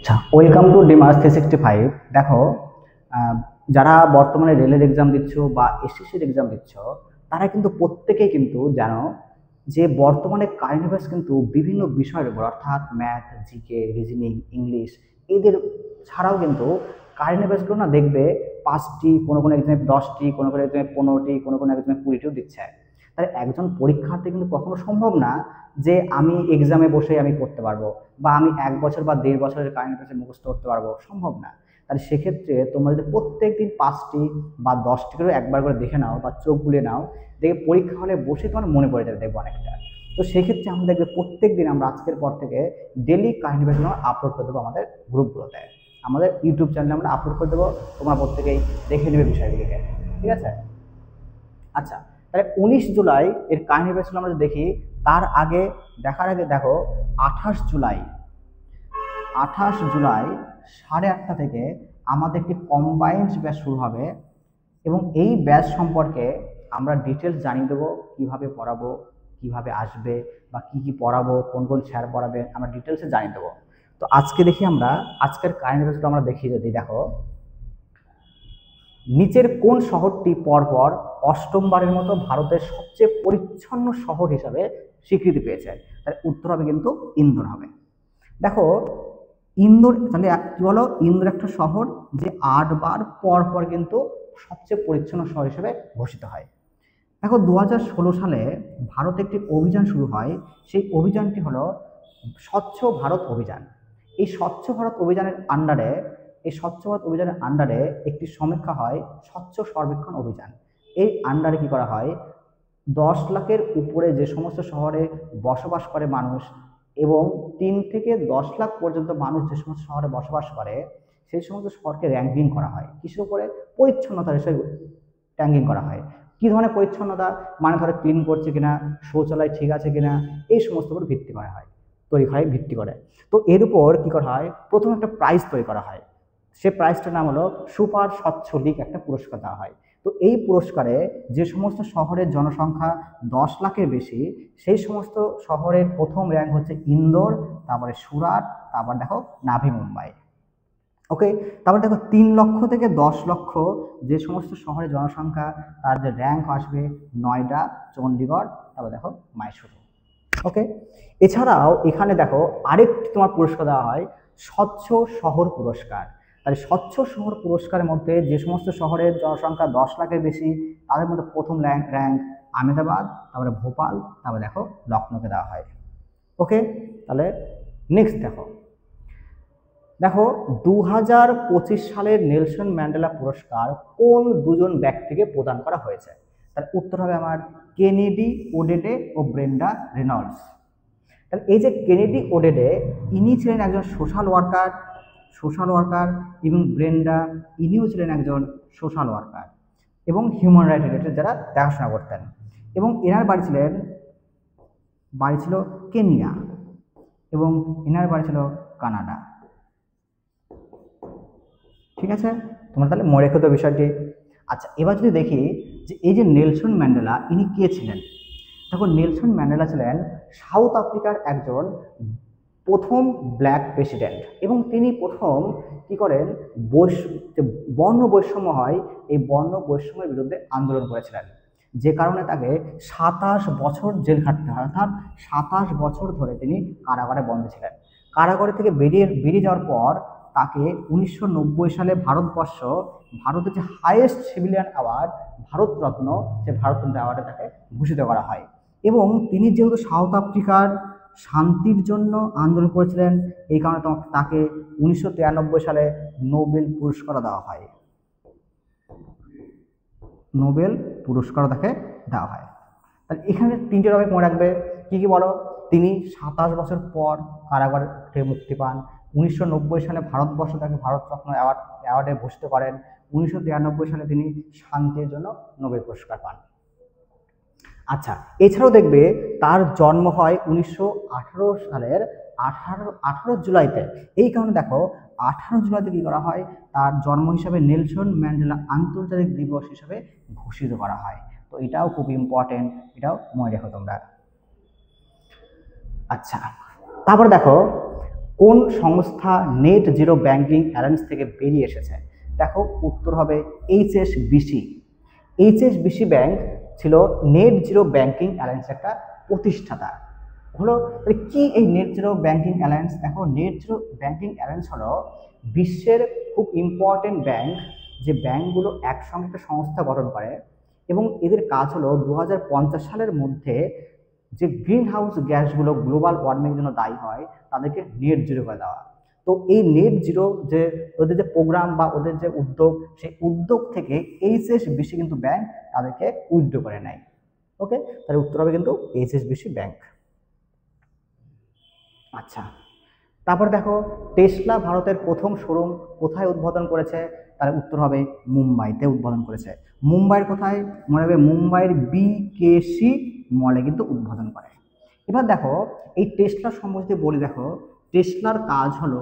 আচ্ছা, welcome to ডিমার্স 365। দেখো, আহ, যারা বর্তমানে রেলের এক্সাম দিচ্ছ বা এসএসসির এক্সাম দিচ্ছ, তারা কিন্তু প্রত্যেকেই কিন্তু জানো যে বর্তমানে কারেন্ট অ্যাফেয়ার্স কিন্তু বিভিন্ন বিষয়ের উপর, অর্থাৎ ম্যাথ, জিকে, রিজনিং, ইংলিশ, এদের ছাড়াও কিন্তু কারেন্ট অ্যাফেয়ার্সগুলো না দেখবে 5টি, কোনো কোনো এক্সামে 10টি, কোনো কোনো এক্সামে 15টি, কোনো কোনো এক্সামে 20টিও দিচ্ছে। তাই একজন পরীক্ষার্থী কিন্তু কখনো সম্ভব না যে আমি এক্সামে বসে আমি করতে পারবো বা আমি 1 বছর বা 1.5 বছরের কারেন্ট অ্যাফেয়ার্স মুখস্থ করতে পারবো, সম্ভব না। তাহলে সেক্ষেত্রে তোমরা যদি প্রত্যেক দিন 5টি বা 10টি করে একবার করে দেখে নাও বা চোখ বুলিয়ে নাও, দেখে পরীক্ষা হলে বসে তোমার মনে পড়ে যাবে, দেখবো অনেকটা। তো সেক্ষেত্রে আমরা দেখবে প্রত্যেক দিন আমরা আজকের পর থেকে ডেলি কারেন্ট অ্যাফেয়ার্স আমরা আপলোড করে দেবো আমাদের গ্রুপগুলোতে, আমাদের ইউটিউব চ্যানেলে আমরা আপলোড করে দেবো। তোমরা প্রত্যেকেই দেখে নেবে বিষয়গুলিকে, ঠিক আছে? আচ্ছা, তাহলে 19 জুলাই এর কারেন্ট অ্যাফেয়ার্সগুলো আমরা যদি দেখি, তার আগে দেখার আগে দেখো 28 জুলাই 8:30 থেকে আমাদের একটি কম্বাইন্ড ব্যাচ শুরু হবে এবং এই ব্যাচ সম্পর্কে আমরা ডিটেলস জানিয়ে দেবো, কীভাবে পড়াবো, কিভাবে আসবে বা কি কি পড়াবো, কোন কোন স্যার পড়াবে, আমরা ডিটেলসে জানিয়ে দেবো। তো আজকে দেখি আমরা আজকের কারেন্ট অ্যাফেয়ার্সগুলো আমরা দেখি। যদি দেখো, নিচের কোন শহরটি পরপর অষ্টমবারের মতো ভারতের সবচেয়ে পরিচ্ছন্ন শহর হিসাবে স্বীকৃতি পেয়েছে? তাহলে উত্তর হবে কিন্তু ইন্দোর হবে। দেখো, ইন্দোর, তাহলে কি বলো, ইন্দোর একটা শহর যে 8বার পর পর কিন্তু সবচেয়ে পরিচ্ছন্ন শহর হিসেবে ঘোষিত হয়। দেখো, 2016 সালে ভারতে একটি অভিযান শুরু হয়। সেই অভিযানটি হলো স্বচ্ছ ভারত অভিযান। এই স্বচ্ছ ভারত অভিযানের আন্ডারে একটি সমীক্ষা হয়, স্বচ্ছ সর্বেক্ষণ অভিযান। এই আন্ডারে কি করা হয়, 10 লাখের উপরে যে সমস্ত শহরে বসবাস করে মানুষ এবং 3 থেকে 10 লাখ পর্যন্ত মানুষ যে সমস্ত শহরে বসবাস করে, সেই সমস্ত শহরকে র্যাঙ্কিং করা হয়। কিসের উপরে? পরিচ্ছন্নতার হিসেবে র্যাঙ্কিং করা হয়। কি ধরনের পরিচ্ছন্নতা? মানে ধরো ক্লিন করছে কিনা, শৌচালয় ঠিক আছে কিনা, এই সমস্ত উপর ভিত্তি করা হয়, তৈরি হয় ভিত্তি করে। তো এর উপর কি করা হয়, প্রথমে একটা প্রাইজ তৈরি করা হয়। সে প্রাইজটার নাম হলো সুপার স্বচ্ছ লীগ, একটা পুরস্কার দেওয়া হয়। তো এই পুরস্কারে যে সমস্ত শহরের জনসংখ্যা 10 লাখের বেশি, সেই সমস্ত শহরের প্রথম র্যাঙ্ক হচ্ছে ইন্দোর, তারপরে সুরাট, তারপর দেখো নাভি মুম্বাই। ওকে, তারপর দেখো 3 লক্ষ থেকে 10 লক্ষ যে সমস্ত শহরের জনসংখ্যা, তার যে র্যাঙ্ক আসবে নয়ডা, চণ্ডীগড়, তারপর দেখো মাইসুরু। ওকে, এছাড়াও এখানে দেখো আরেকটি তোমার পুরস্কার দেওয়া হয়, স্বচ্ছ শহর পুরস্কার। তাহলে স্বচ্ছ শহর পুরস্কারের মধ্যে যে সমস্ত শহরের জনসংখ্যা 10 লাখের বেশি, তাদের মধ্যে প্রথম র্যাঙ্ক আহমেদাবাদ, তারপরে ভোপাল, তারপরে দেখো লখনৌকে দেওয়া হয়। ওকে, তাহলে নেক্সট দেখো, 2025 সালের নেলসন ম্যান্ডেলা পুরস্কার কোন দুজন ব্যক্তিকে প্রদান করা হয়েছে? তার উত্তর হবে আমার কেনেডি ওডেডে ও ব্রেন্ডা রেনল্ডস। তাহলে এই যে কেনেডি ওডেডে, ইনি ছিলেন একজন সোশ্যাল ওয়ার্কার এবং ব্রেন্ডা, ইনিও ছিলেন একজন সোশ্যাল ওয়ার্কার এবং হিউম্যান রাইট রিলেটেড যারা দেখাশোনা করতেন। এবং এনার বাড়ি ছিল কেনিয়া এবং এনার বাড়ি ছিল কানাডা। ঠিক আছে, তোমরা তাহলে মনে রেখো তো বিষয়টি। আচ্ছা, এবার যদি দেখি যে এই যে নেলসন ম্যান্ডেলা, ইনি কে ছিলেন? দেখো, নেলসন ম্যান্ডেলা ছিলেন সাউথ আফ্রিকার একজন প্রথম ব্ল্যাক প্রেসিডেন্ট এবং তিনি প্রথম কি করেন, যে বর্ণ বৈষম্য হয়, এই বর্ণ বৈষম্যের বিরুদ্ধে আন্দোলন করেছিলেন, যে কারণে তাকে 27 বছর জেল খাটতে হয়, অর্থাৎ 27 বছর ধরে তিনি কারাগারে বন্দী ছিলেন। কারাগার থেকে বেরিয়ে যাওয়ার পর তাকে 1990 সালে ভারতের যে হাইয়েস্ট সিভিলিয়ান অ্যাওয়ার্ড ভারতরত্ন, সে ভারতরত্ন অ্যাওয়ার্ডে তাকে ভূষিত করা হয়। এবং তিনি যেহেতু সাউথ আফ্রিকার শান্তির জন্য আন্দোলন করেছিলেন, এই কারণে তাকে 1993 সালে নোবেল পুরস্কার দেওয়া হয়। নোবেল পুরস্কার তাকে দেওয়া হয়। তাহলে এখানে 3টে টপিক মনে রাখবে, কি কি বলো? তিনি 27 বছর পর কারাগার থেকে মুক্তি পান। 1990 সালে ভারতবর্ষ তাকে ভারতরত্ন অ্যাওয়ার্ডে ভূষিত করেন। 1993 সালে তিনি শান্তির জন্য নোবেল পুরস্কার পান। আচ্ছা, এছাড়াও দেখবে তার জন্ম হয় 1918 সালের 18 জুলাইতে। এই কারণে দেখো 18 জুলাইতে কি করা হয়, তার জন্ম হিসাবে নেলসন ম্যান্ডেলা আন্তর্জাতিক দিবস হিসাবে ঘোষিত করা হয়। তো এটাও খুব ইম্পর্টেন্ট, এটাও মনে রেখো তোমরা। আচ্ছা, তারপর দেখো কোন সংস্থা নেট জিরো ব্যাংকিং অ্যালায়েন্স থেকে বেরিয়ে এসেছে? দেখো উত্তর হবে HSBC। HSBC ব্যাংক ছিল নেট জিরো ব্যাংকিং অ্যালায়েন্স একটা প্রতিষ্ঠাতা। হলো কি এই নেট জিরো ব্যাংকিং অ্যালায়েন্স? দেখো নেট জিরো ব্যাংকিং অ্যালায়েন্স হলো বিশ্বের খুব ইম্পর্টেন্ট ব্যাংক, যে ব্যাংকগুলো একসঙ্গে একটা সংস্থা গঠন করে এবং এদের কাজ হলো 2050 সালের মধ্যে যে গ্রিন হাউস গ্যাসগুলো গ্লোবাল ওয়ার্মিংয়ের জন্য দায়ী হয় তাদেরকে নেট জিরো করে দেওয়া। তো এই নেট জিরো যে ওদের যে প্রোগ্রাম বা ওদের যে উদ্যোগ, সেই উদ্যোগ থেকে HSBC কিন্তু ব্যাংক তাদেরকে উইথড্র করে নেয়। ওকে, তাহলে উত্তর হবে কিন্তু HSBC ব্যাংক। আচ্ছা, তারপর দেখো টেসলা ভারতের প্রথম শোরুম কোথায় উদ্বোধন করেছে? তার উত্তর হবে মুম্বাইতে উদ্বোধন করেছে। মুম্বাইয়ের কোথায়? মনে হবে মুম্বাইয়ের BKC মলে কিন্তু উদ্বোধন করে। এবার দেখো এই টেসলার সম্বন্ধে বলি। দেখো টেসলার কাজ হলো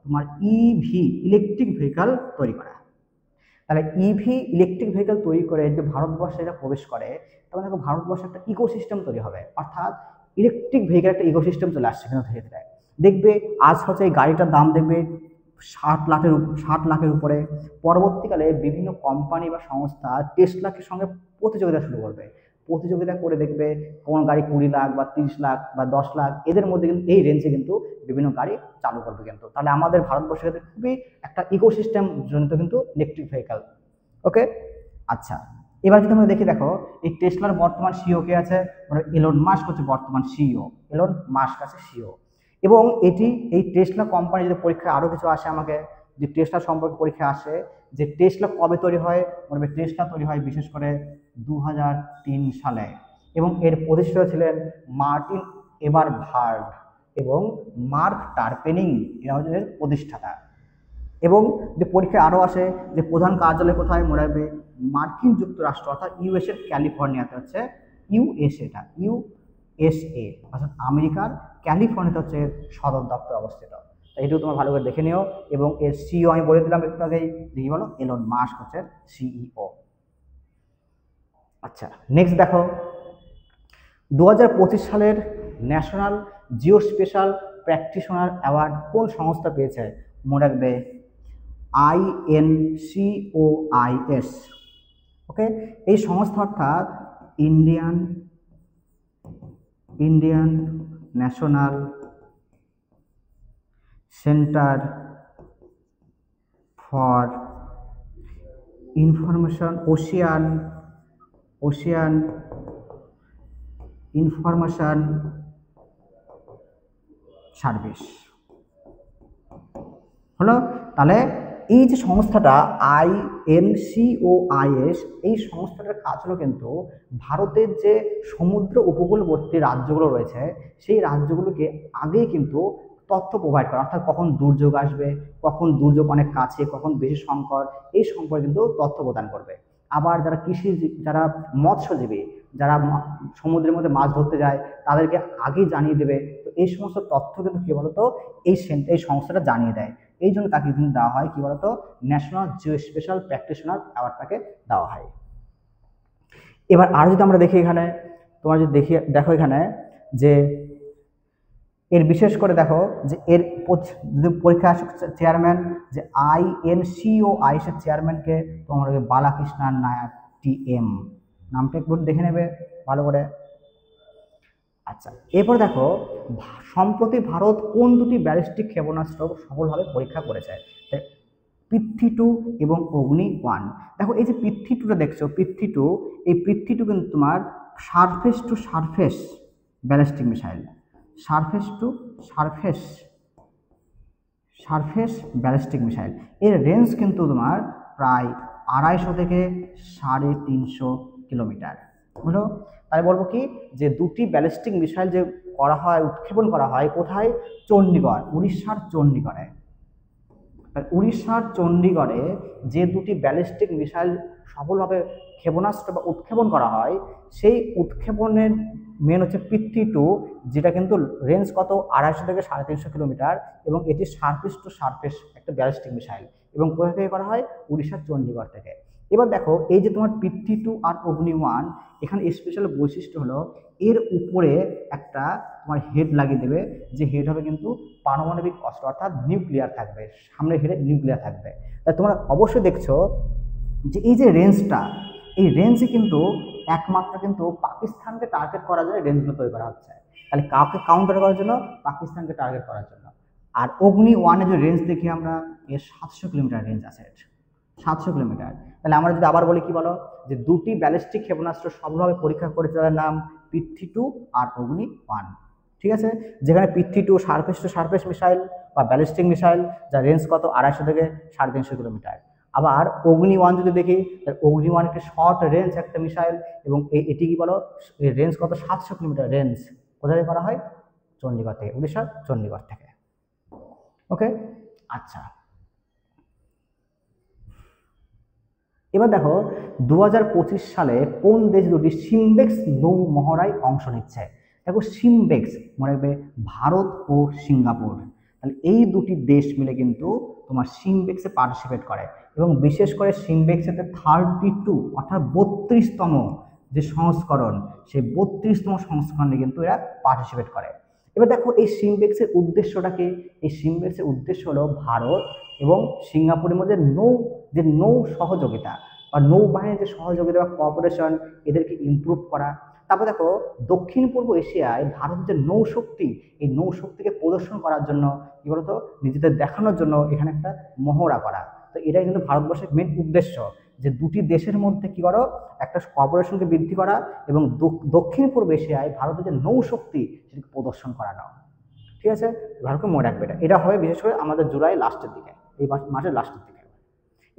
তোমার ইলেকট্রিক ভেহিক্যাল তৈরি করা। তাহলে ইলেকট্রিক ভেহিক্যাল তৈরি করে যে ভারতবর্ষে এটা প্রবেশ করে, তখন দেখো ভারতবর্ষে একটা ইকোসিস্টেম তৈরি হবে, অর্থাৎ ইলেকট্রিক ভেহিক্যাল একটা ইকোসিস্টেম চলে আসছে কিন্তু ধীরে ধীরে। দেখবে আজ হচ্ছে এই গাড়িটার দাম দেখবে 60 লাখের উপরে। পরবর্তীকালে বিভিন্ন কোম্পানি বা সংস্থা টেসলাকে সঙ্গে প্রতিযোগিতা শুরু করবে। প্রতিযোগিতা করে দেখবে কোন গাড়ি 20 লাখ বা 30 লাখ বা 10 লাখ এদের মধ্যে কিন্তু এই রেঞ্জে কিন্তু বিভিন্ন গাড়ি চালু করবে কিন্তু। তাহলে আমাদের ভারতবর্ষের ক্ষেত্রে খুবই একটা ইকোসিস্টেম জনিত কিন্তু ইলেকট্রিক ভেহিক্যাল। ওকে, আচ্ছা এবার যদি আমরা দেখি, দেখো এই টেসলার বর্তমান সিইও কে আছে? মানে এলন মাস্ক হচ্ছে বর্তমান সিইও। এলন মাস্ক আছে সিইও। এবং এই টেসলা কোম্পানি যদি পরীক্ষায় আরও কিছু আসে, আমাকে যে টেসলা সম্পর্কে পরীক্ষা আসে যে টেসলা কবে তৈরি হয়, মনে টেসলা তৈরি হয় বিশেষ করে 2003 সালে এবং এর প্রতিষ্ঠাতা ছিলেন মার্টিন এবারহার্ড এবং মার্ক টারপেনিং, এরা হচ্ছে এর প্রতিষ্ঠাতা। এবং যে পরীক্ষায় আরও আসে যে প্রধান কার্যালয় কোথায়, মনে রাখবে মার্কিন যুক্তরাষ্ট্র অর্থাৎ ইউএসএ ক্যালিফোর্নিয়াতে হচ্ছে ইউএসএ অর্থাৎ আমেরিকার ক্যালিফোর্নিয়াতে হচ্ছে এর সদর দপ্তর অবস্থিত। এইটুকু তোমার ভালো করে দেখে নিও। এবং এর সিইও আমি বলে দিলাম একটু আগেই, যে কি বলো এলন মাস্ক হচ্ছে সিইও। আচ্ছা নেক্সট দেখো 2025 সালের ন্যাশনাল জিওস্পেশাল প্র্যাকটিশনার অ্যাওয়ার্ড কোন সংস্থা পেয়েছে? মনে রাখবে INCOIS। ওকে, এই সংস্থা অর্থাৎ Indian national centre for information Ocean information service হলো। তাহলে এই যে সংস্থাটা INCOIS, এই সংস্থাটার কাজ হলো কিন্তু ভারতের যে সমুদ্র উপকূলবর্তী রাজ্যগুলো রয়েছে সেই রাজ্যগুলোকে আগেই কিন্তু তথ্য প্রোভাইড করা, অর্থাৎ কখন দুর্যোগ আসবে, কখন দুর্যোগ অনেক কাছে, কখন বেশি সংকট, এই সম্পর্কে কিন্তু তথ্য প্রদান করবে। আবার যারা যারা মৎস্যজীবী, যারা সমুদ্রের মধ্যে মাছ ধরতে যায় তাদেরকে আগেই জানিয়ে দেবে। তো এই সমস্ত তথ্য কিন্তু কী বলতো এই সংস্থাটা জানিয়ে দেয়। এই জন্য তাকে কিন্তু দেওয়া হয় কি বলতো ন্যাশনাল জিওস্পেশাল প্র্যাকটিশনার অ্যাওয়ার্ডটাকে দেওয়া হয়। এবার আর যদি আমরা দেখি এখানে, তোমরা যদি দেখো এখানে যে এর বিশেষ করে দেখো যে এর যদি পরীক্ষা আসে চেয়ারম্যান, যে INCOIS এর চেয়ারম্যানকে তোমরা বালাকৃষ্ণন নায়ার TM, নামটা একটু দেখে নেবে ভালো করে। আচ্ছা এরপর দেখো সম্প্রতি ভারত কোন দুটি ব্যালিস্টিক ক্ষেপণাস্ত্র সফলভাবে পরীক্ষা করেছে? পৃথ্বী 2 এবং অগ্নি 1। দেখো এই যে পৃথ্বী 2টা দেখছো, পৃথ্বী 2, এই পৃথ্বী 2 কিন্তু তোমার surface two surface ballistic missile, surface two surface ballistic missile. এর রেঞ্জ কিন্তু তোমার প্রায় 250 থেকে 350 কিলোমিটার হলো। তাই বলবো কি যে দুটি ব্যালিস্টিক মিসাইল যে করা হয়, উৎক্ষেপণ করা হয় কোথায়? চণ্ডীগড়, উড়িষ্যার চণ্ডীগড়ে। উড়িষ্যার চণ্ডীগড়ে যে দুটি ব্যালিস্টিক মিসাইল সফলভাবে ক্ষেপণাস্ত্র বা উৎক্ষেপণ করা হয়, সেই উৎক্ষেপণের মেন হচ্ছে পৃথ্বী 2, যেটা কিন্তু রেঞ্জ কত 250 থেকে 350 কিলোমিটার এবং এটি সারফেস টু সারফেস একটা ব্যালিস্টিক মিসাইল। এবং কোথা থেকে করা হয়? উড়িষ্যার চণ্ডীগড় থেকে। এবার দেখো এই যে তোমার পৃথ্বী 2 আর অগ্নি 1, এখানে স্পেশাল বৈশিষ্ট্য হলো এর উপরে একটা তোমার হেড লাগিয়ে দেবে, যে হেড হবে কিন্তু পারমাণবিক অস্ত্র অর্থাৎ নিউক্লিয়ার থাকবে, সামনের হেডে নিউক্লিয়ার থাকবে। তাই তোমরা অবশ্যই দেখছো যে এই যে রেঞ্জটা, এই রেঞ্জে কিন্তু একমাত্র কিন্তু পাকিস্তানকে টার্গেট করার জন্য রেঞ্জগুলো তৈরি করা হচ্ছে। তাহলে কাউকে কাউন্টার করার জন্য? পাকিস্তানকে টার্গেট করার জন্য। আর অগ্নি 1 এর যে রেঞ্জ দেখি আমরা, এর 700 কিলোমিটার রেঞ্জ আছে, 700 কিলোমিটার। তাহলে আমরা যদি আবার বলি কি বলো, যে দুটি ব্যালিস্টিক ক্ষেপণাস্ত্র সফলভাবে পরীক্ষা করেছে, তাদের নাম পৃথ্বী 2 আর অগ্নি 1। ঠিক আছে, যেখানে Prithvi 2 surface two surface missile বা ব্যালিস্টিক মিসাইল, যার রেঞ্জ কত 250 থেকে 350 কিলোমিটার। আবার অগ্নি 1 যদি দেখি, অগ্নি 1 একটি শর্ট রেঞ্জ একটা মিসাইল, এবং এটি কি বলো, এর রেঞ্জ কত 700 কিলোমিটার রেঞ্জ। কোথায় করা হয়? চণ্ডীগড় থেকে, উড়িষ্যার চণ্ডীগড় থেকে। ওকে, আচ্ছা। এবার দেখো 2025 সালে কোন দেশ দুটি সিমবেক্স নৌ মহড়ায় অংশ নিচ্ছে? দেখো সিমবেক্স মনে রাখবে, ভারত ও সিঙ্গাপুর। তাহলে এই দুটি দেশ মিলে কিন্তু তোমার সিমবেক্সে পার্টিসিপেট করে, এবং বিশেষ করে সিমবেক্সেতে 32 অর্থাৎ 32তম যে সংস্করণ, সেই 32তম সংস্করণে কিন্তু এরা পার্টিসিপেট করে। এবার দেখো এই সিমবেক্সের উদ্দেশ্যটা কি? এই সিমবেক্সের উদ্দেশ্য হলো ভারত এবং সিঙ্গাপুরের মধ্যে নৌ সহযোগিতা বা নৌবাহিনীর যে সহযোগিতা বা কোঅপারেশন, এদেরকে ইমপ্রুভ করা। তারপর দেখো দক্ষিণ পূর্ব এশিয়ায় ভারতের যে নৌশক্তি, এই নৌশক্তিকে প্রদর্শন করার জন্য কি বলতো, নিজেদের দেখানোর জন্য এখানে একটা মহড়া করা। তো এটাই কিন্তু ভারতবর্ষের মেন উদ্দেশ্য, যে দুটি দেশের মধ্যে কি করো, একটা কোঅপারেশনকে বৃদ্ধি করা এবং দক্ষিণ পূর্ব এশিয়ায় ভারতের যে নৌশক্তি সেটাকে প্রদর্শন করানো। ঠিক আছে, ভারতকে মনে রাখবে, এটা হবে বিশেষ করে আমাদের জুলাই লাস্টের দিকে, এই মাসের লাস্টের দিকে।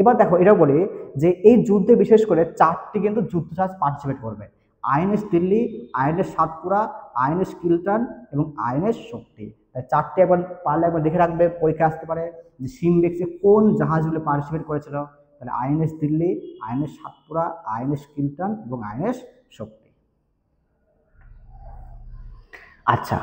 এবার দেখো এটাও বলি যে এই যুদ্ধে বিশেষ করে 4টি কিন্তু যুদ্ধজাহাজ পার্টিসিপেট করবে: INS Delhi, INS Satpura, INS Kiltan এবং আইএনএস শক্তি। তাই 4টি একবার পারলে একবার দেখে রাখবে, পরীক্ষা আসতে পারে যে সিমবেক্সে কোন জাহাজগুলো পার্টিসিপেট করেছিল। তাহলে INS Delhi, INS Satpura, INS Kiltan এবং আইএনএস শক্তি। আচ্ছা,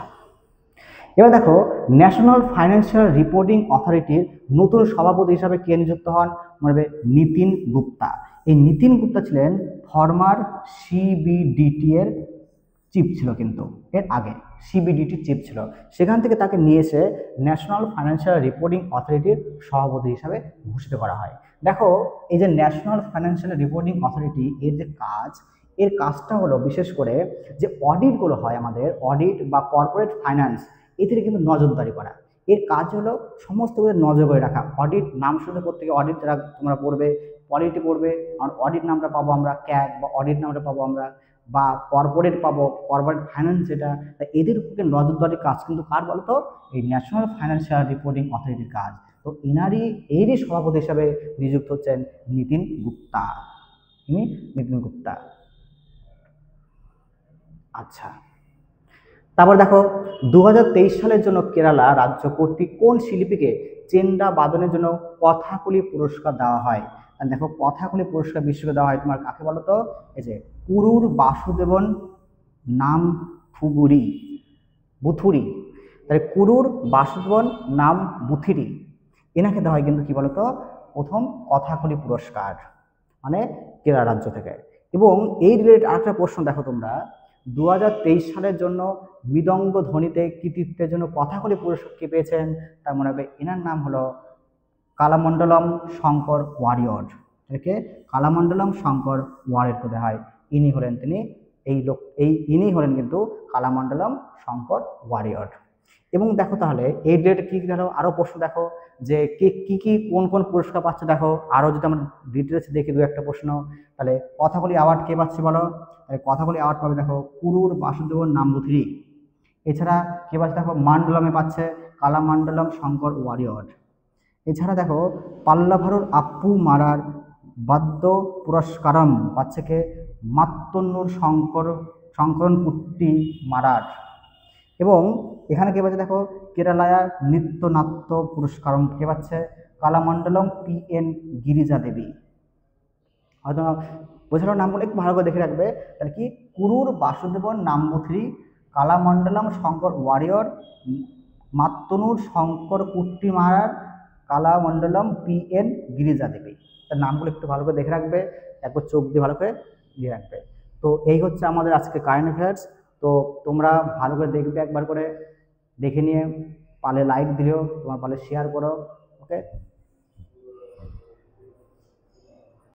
এবার দেখো ন্যাশনাল ফাইন্যান্সিয়াল রিপোর্টিং অথরিটির নতুন সভাপতি হিসাবে কে নিযুক্ত হন? মনে নীতিন গুপ্তা। এই নীতিন গুপ্তা ছিলেন ফরমার সিবিডিটি এর চিফ ছিল, কিন্তু এর আগে সিবিডিটি চিফ ছিল, সেখান থেকে তাকে নিয়ে এসে ন্যাশনাল ফাইন্যান্সিয়াল রিপোর্টিং অথরিটির সভাপতি হিসাবে ঘোষিত করা হয়। দেখো এই যে ন্যাশনাল ফাইন্যান্সিয়াল রিপোর্টিং অথরিটি, এর যে কাজ, এর কাজটা হলো বিশেষ করে যে অডিটগুলো হয় আমাদের, অডিট বা কর্পোরেট ফাইন্যান্স, এদের কিন্তু নজরদারি করা। এর কাজ হলো সমস্ত কিছু নজর করে রাখা। অডিট নাম শুনতে প্রত্যেকে অডিট যারা তোমরা পড়বে, পলিটি পড়বে, আর অডিট নামটা পাবো আমরা ক্যাগ, বা অডিট নামটা পাবো আমরা, বা কর্পোরেট পাবো, কর্পোরেট ফাইন্যান্স যেটা। তাই এদের উপরে নজরদারির কাজ কিন্তু কার বলতো? এই ন্যাশনাল ফাইন্যান্সিয়াল রিপোর্টিং অথরিটির কাজ। তো এরই সভাপতি হিসাবে নিযুক্ত হচ্ছেন নীতিন গুপ্তা। ইনি নীতিন গুপ্তা। আচ্ছা, তারপর দেখো 2023 সালের জন্য কেরালা রাজ্য কর্তৃক কোন শিল্পীকে চেন্ডা বাদনের জন্য কথাকলি পুরস্কার দেওয়া হয়? আর দেখো কথাকলি পুরস্কার বিশ্বকে দেওয়া হয় তোমার কাকে বলো তো? এই যে কুরুর বাসুদেবন নাম বুথুরি। তাহলে কুরুর বাসুদেবন নাম বুথিরি, এনাকে দেওয়া হয় কিন্তু কি বলতো, প্রথম কথাকলি পুরস্কার, মানে কেরালা রাজ্য থেকে। এবং এই রিলেটেড আরেকটা প্রশ্ন দেখো তোমরা, 2023 সালের জন্য মৃদঙ্গ ধ্বনিতে কৃতিত্বের জন্য কথাকলি পুরস্কার কে পেয়েছেন? তার মনে হবে এনার নাম হলো কালামণ্ডলম শঙ্কর ওয়ারিয়র। একে কালামণ্ডলম শঙ্কর ওয়ারিয়র দেওয়া হয়। ইনি হলেন ইনি হলেন কিন্তু কালামণ্ডলম শঙ্কর ওয়ারিয়র। এবং দেখো তাহলে এই রিলেটেড কি দেখো আরো প্রশ্ন দেখো, যে কি কোন কোন পুরস্কার পাচ্ছে দেখো, আরো যদি আমরা ডিটেলস দেখি দু একটা প্রশ্ন। তাহলে কথাকলি অ্যাওয়ার্ড কে পাচ্ছে বলো? কথাকলি অ্যাওয়ার্ড পাবে দেখো কুরুর বাসুদেবন নাম্বুথিরি। এছাড়া কে পাচ্ছে দেখো, মান্ডলমে পাচ্ছে কালামান্ডলম শঙ্কর ওয়ারিয়র। এছাড়া দেখো পাল্লাভারুর আপ্পু মারার বাদ্য পুরস্কারম পাচ্ছে কে? মাত্তন্নুর শঙ্করন পুট্টি মারার। এবং এখানে কে পাচ্ছে দেখো, কেরালায়া নৃত্যনাট্য পুরস্কারম কে পাচ্ছে? কালামণ্ডলম PN গিরিজা দেবী। হয়তো বোঝানোর নামগুলো একটু ভালো করে দেখে রাখবে। তাহলে কি, কুরুর বাসুদেবন নাম্বুথিরি, কালামণ্ডলম শঙ্কর ওয়ারিয়র, মাত্তনুর শঙ্কর কুট্টি মারার, কালামণ্ডলম PN গিরিজা দেবী। তার নামগুলো একটু ভালো করে দেখে রাখবে, একবার চোখ দিয়ে ভালো করে দিয়ে রাখবে। তো এই হচ্ছে আমাদের আজকে কারেন্ট অ্যাফেয়ার্স। তো তোমরা ভালো করে দেখবে, একবার করে দেখে নিয়ে পারলে লাইক দিও, তোমার পারলে শেয়ার করো। ওকে।